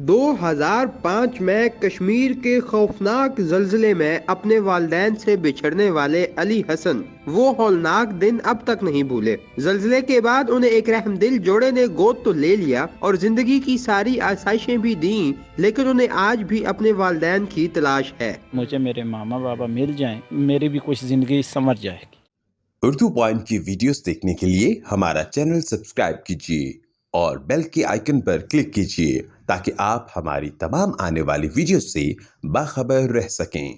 2005 میں کشمیر کے خوفناک زلزلے میں اپنے والدین سے بچھڑنے والے علی حسن وہ ہولناک دن اب تک نہیں بھولے۔ زلزلے کے بعد انہیں ایک رحم دل جوڑے نے گود تو لے لیا اور زندگی کی ساری آسائشیں بھی دیں، لیکن انہیں آج بھی اپنے والدین کی تلاش ہے۔ مجھے میرے ماما بابا مل جائیں، میری بھی کچھ زندگی سمجھ جائے گی۔ اردو پوائنٹ کی ویڈیوز دیکھنے کے لیے ہمارا چینل سبسکرائب کیجیے اور بیل کے آئیکن پر کلک کیجیے تاکہ آپ ہماری تمام آنے والی ویڈیوز سے باخبر رہ سکیں۔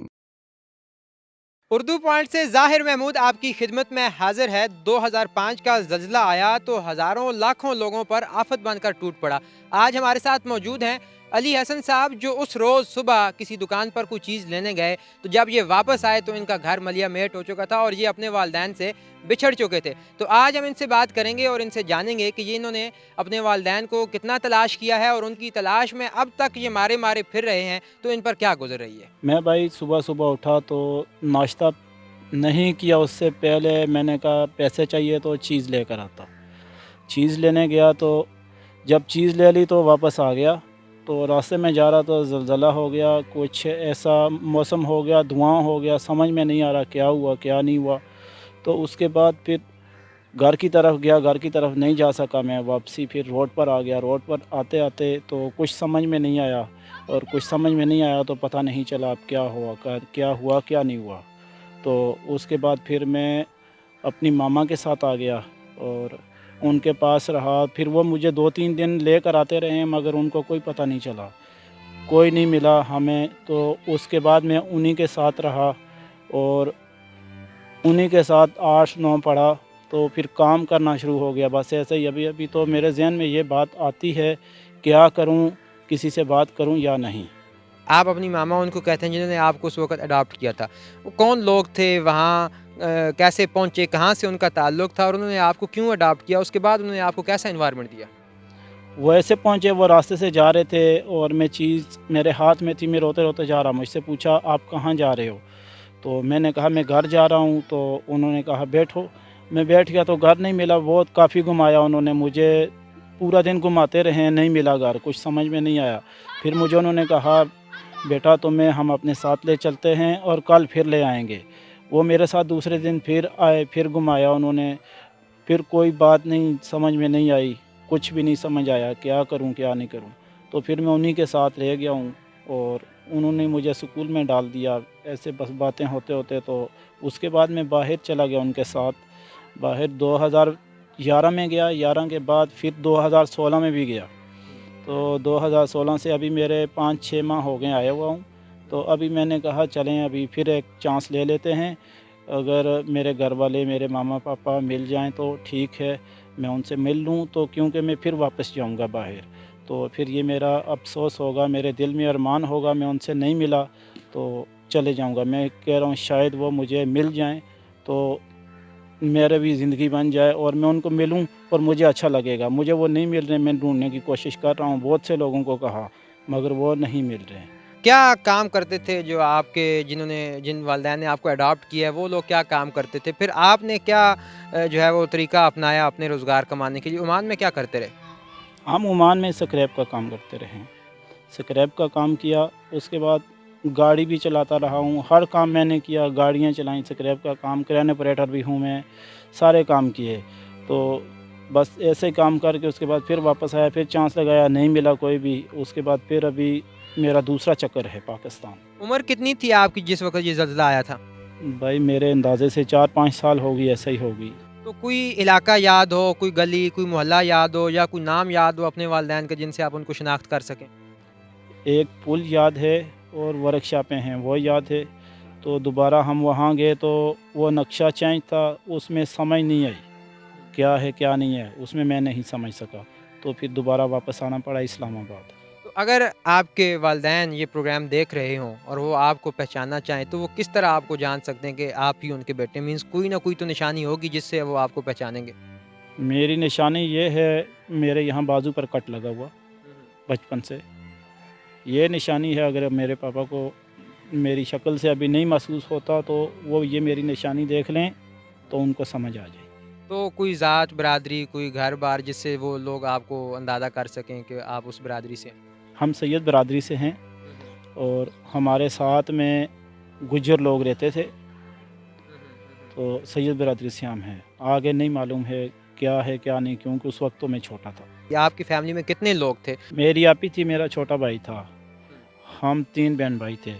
اردو پوائنٹ سے ظاہر محمود آپ کی خدمت میں حاضر ہے۔ 2005 کا زلزلہ آیا تو ہزاروں لاکھوں لوگوں پر آفت بن کر ٹوٹ پڑا۔ آج ہمارے ساتھ موجود ہیں علی حسن صاحب، جو اس روز صبح کسی دکان پر کوئی چیز لینے گئے تو جب یہ واپس آئے تو ان کا گھر ملیا میٹ ہو چکا تھا اور یہ اپنے والدین سے بچھڑ چکے تھے۔ تو آج ہم ان سے بات کریں گے اور ان سے جانیں گے کہ یہ انہوں نے اپنے والدین کو کتنا تلاش کیا ہے اور ان کی تلاش میں اب تک یہ مارے مارے پھر رہے ہیں تو ان پر کیا گزر رہی ہے۔ میں بھائی صبح اٹھا تو ناشتہ نہیں کیا، اس سے پہلے میں نے کہا پیسے چاہیے تو چیز لے کر آتا۔ چیز لینے گیا تو جب چیز لے لی تو واپس آ گیا، تو راستے میں جا رہا تو زلزلہ ہو گیا، کچھ ایسا موسم ہو گیا، دھواں ہو گیا، سمجھ میں نہیں آ رہا کیا ہوا کیا نہیں ہوا۔ تو اس کے بعد پھر گھر کی طرف گیا، گھر کی طرف نہیں جا سکا میں، واپسی پھر روڈ پر آ گیا۔ روڈ پر آتے آتے تو کچھ سمجھ میں نہیں آیا، اور کچھ سمجھ میں نہیں آیا تو پتہ نہیں چلا اب کیا ہوا کیا نہیں ہوا۔ تو اس کے بعد پھر میں اپنی ماما کے ساتھ آ گیا اور ان کے پاس رہا۔ پھر وہ مجھے 2-3 دن لے کر آتے رہے مگر ان کو کوئی پتہ نہیں چلا، کوئی نہیں ملا ہمیں۔ تو اس کے بعد میں انہی کے ساتھ رہا اور انہی کے ساتھ 8-9 پڑھا، تو پھر کام کرنا شروع ہو گیا۔ بس ایسے ہی ابھی تو میرے ذہن میں یہ بات آتی ہے کیا کروں، کسی سے بات کروں یا نہیں۔ آپ اپنی ماما ان کو کہتے ہیں جنہوں نے آپ کو اس وقت اڈاپٹ کیا تھا، وہ کون لوگ تھے وہاں، کیسے پہنچے، کہاں سے ان کا تعلق تھا اور انہوں نے آپ کو کیوں اڈاپٹ کیا، اس کے بعد انہوں نے آپ کو کیسا انوائرمنٹ دیا؟ وہ ایسے پہنچے، وہ راستے سے جا رہے تھے اور میں چیز میرے ہاتھ میں تھی، میں روتے روتے جا رہا، مجھ سے پوچھا آپ کہاں جا رہے ہو؟ تو میں نے کہا میں گھر جا رہا ہوں۔ تو انہوں نے کہا بیٹھو، میں بیٹھ گیا تو گھر نہیں ملا، بہت کافی گھمایا انہوں نے مجھے، پورا دن گھماتے رہے، نہیں ملا گھر، کچھ سمجھ میں نہیں آیا۔ پھر مجھے انہوں نے کہا بیٹا تمہیں ہم اپنے ساتھ لے چلتے ہیں اور کل پھر لے آئیں گے۔ وہ میرے ساتھ دوسرے دن پھر آئے، پھر گھمایا انہوں نے، پھر کوئی بات نہیں سمجھ میں نہیں آئی، کچھ بھی نہیں سمجھ آیا کیا کروں کیا نہیں کروں۔ تو پھر میں انہی کے ساتھ رہ گیا ہوں اور انہوں نے مجھے اسکول میں ڈال دیا۔ ایسے بس باتیں ہوتے ہوتے تو اس کے بعد میں باہر چلا گیا ان کے ساتھ، باہر 2011 میں گیا، 11 کے بعد پھر 2016 میں بھی گیا۔ تو 2016 سے ابھی میرے 5-6 ماہ ہو گئے آیا ہوا ہوں۔ تو ابھی میں نے کہا چلیں ابھی پھر ایک چانس لے لیتے ہیں، اگر میرے گھر والے میرے ماما پاپا مل جائیں تو ٹھیک ہے، میں ان سے مل لوں تو، کیونکہ میں پھر واپس جاؤں گا باہر تو پھر یہ میرا افسوس ہوگا، میرے دل میں ارمان ہوگا، میں ان سے نہیں ملا تو چلے جاؤں گا۔ میں کہہ رہا ہوں شاید وہ مجھے مل جائیں تو میرا بھی زندگی بن جائے اور میں ان کو ملوں اور مجھے اچھا لگے گا۔ مجھے وہ نہیں مل رہے، میں ڈھونڈنے کی کوشش کر رہا ہوں، بہت سے لوگوں کو کہا مگر وہ نہیں مل رہے ہیں۔ کیا کام کرتے تھے جو آپ کے جن والدین نے آپ کو اڈاپٹ کیا ہے، وہ لوگ کیا کام کرتے تھے؟ پھر آپ نے کیا جو ہے وہ طریقہ اپنایا اپنے روزگار کمانے کے لیے؟ عمان میں کیا کرتے رہے؟ ہم عمان میں سکریپ کا کام کرتے رہے ہیں، سکریپ کا کام کیا، اس کے بعد گاڑی بھی چلاتا رہا ہوں، ہر کام میں نے کیا، گاڑیاں چلائیں، سکریپ کا کام، کرین آپریٹر بھی ہوں میں، سارے کام کیے۔ تو بس ایسے کام کر کے اس کے بعد پھر واپس آیا، پھر چانس لگایا، نہیں ملا کوئی بھی، اس کے بعد پھر ابھی میرا دوسرا چکر ہے پاکستان۔ عمر کتنی تھی آپ کی جس وقت یہ زلزلہ آیا تھا؟ بھائی میرے اندازے سے 4-5 سال ہوگی، ایسا ہی ہوگی۔ تو کوئی علاقہ یاد ہو، کوئی گلی، کوئی محلہ یاد ہو یا کوئی نام یاد ہو اپنے والدین کا جن سے آپ ان کو شناخت کر سکیں؟ ایک پل یاد ہے اور ورک شاپیں ہیں وہ یاد ہے۔ تو دوبارہ ہم وہاں گئے تو وہ نقشہ چینج تھا، اس میں سمجھ نہیں آئی کیا ہے کیا نہیں ہے، اس میں نہیں سمجھ سکا، تو پھر دوبارہ واپس آنا پڑا اسلام آباد۔ تو اگر آپ کے والدین یہ پروگرام دیکھ رہے ہوں اور وہ آپ کو پہچاننا چاہیں تو وہ کس طرح آپ کو جان سکتے ہیں کہ آپ ہی ان کے بیٹے؟ مینس کوئی نہ کوئی تو نشانی ہوگی جس سے وہ آپ کو پہچانیں گے۔ میری نشانی یہ ہے، میرے یہاں بازو پر کٹ لگا ہوا بچپن سے، یہ نشانی ہے۔ اگر میرے پاپا کو میری شکل سے ابھی نہیں محسوس ہوتا تو وہ یہ میری نشانی دیکھ لیں تو ان کو سمجھ آ جائے۔ تو کوئی ذات برادری، کوئی گھر بار جس سے وہ لوگ آپ کو اندازہ کر سکیں کہ آپ اس برادری سے؟ ہم سید برادری سے ہیں اور ہمارے ساتھ میں گجر لوگ رہتے تھے، تو سید برادری سے ہم ہیں۔ آگے نہیں معلوم ہے کیا نہیں، کیونکہ اس وقت تو میں چھوٹا تھا۔ یا آپ کی فیملی میں کتنے لوگ تھے؟ میری آپی تھی، میرا چھوٹا بھائی تھا، ہم 3 بہن بھائی تھے۔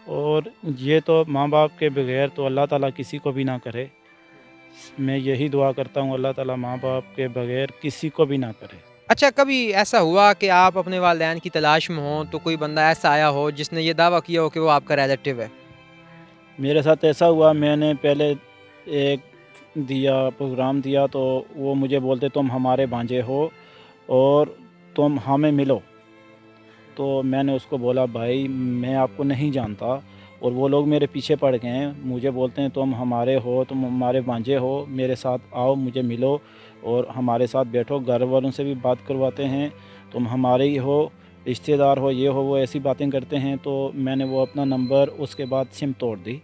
اور یہ تو ماں باپ کے بغیر تو اللہ تعالیٰ کسی کو بھی نہ کرے، میں یہی دعا کرتا ہوں اللہ تعالیٰ ماں باپ کے بغیر کسی کو بھی نہ کرے۔ اچھا، کبھی ایسا ہوا کہ آپ اپنے والدین کی تلاش میں ہوں تو کوئی بندہ ایسا آیا ہو جس نے یہ دعویٰ کیا ہو کہ وہ آپ کا ریلیٹیو ہے؟ میرے ساتھ ایسا ہوا، میں نے پہلے ایک پروگرام دیا تو وہ مجھے بولتے تم ہمارے بھانجے ہو اور تم ہمیں ملو، تو میں نے اس کو بولا بھائی میں آپ کو نہیں جانتا، اور وہ لوگ میرے پیچھے پڑ گئے ہیں، مجھے بولتے ہیں تم ہمارے ہو، تم ہمارے بھانجے ہو، میرے ساتھ آؤ، مجھے ملو اور ہمارے ساتھ بیٹھو، گھر والوں سے بھی بات کرواتے ہیں، تم ہمارے ہی ہو، رشتہ دار ہو، یہ ہو وہ، ایسی باتیں کرتے ہیں۔ تو میں نے وہ اپنا نمبر اس کے بعد سم توڑ دی۔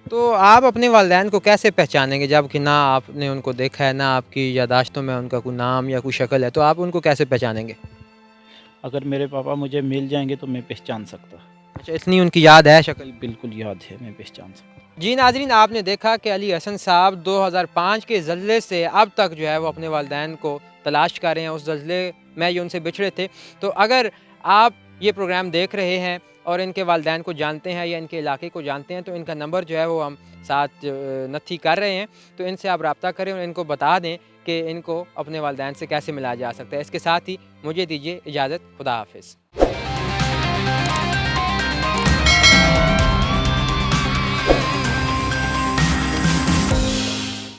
تو آپ اپنے والدین کو کیسے پہچانیں گے جب کہ نہ آپ نے ان کو دیکھا ہے، نہ آپ کی یادداشتوں میں ان کا کوئی نام یا کوئی شکل ہے، تو آپ ان کو کیسے پہچانیں گے؟ اگر میرے پاپا مجھے مل جائیں گے تو میں پہچان سکتا۔ اچھا، اتنی ان کی یاد ہے شکل؟ بالکل یاد ہے، میں پہچان سکتا۔ جی ناظرین، آپ نے دیکھا کہ علی حسن صاحب 2005 کے زلزلے سے اب تک جو ہے وہ اپنے والدین کو تلاش کر رہے ہیں۔ اس زلزلے میں یہ ان سے بچھڑے تھے، تو اگر آپ یہ پروگرام دیکھ رہے ہیں اور ان کے والدین کو جانتے ہیں یا ان کے علاقے کو جانتے ہیں تو ان کا نمبر جو ہے وہ ہم ساتھ نتھی کر رہے ہیں، تو ان سے آپ رابطہ کریں اور ان کو بتا دیں کہ ان کو اپنے والدین سے کیسے ملایا جا سکتا ہے۔ اس کے ساتھ ہی مجھے دیجیے اجازت، خدا حافظ۔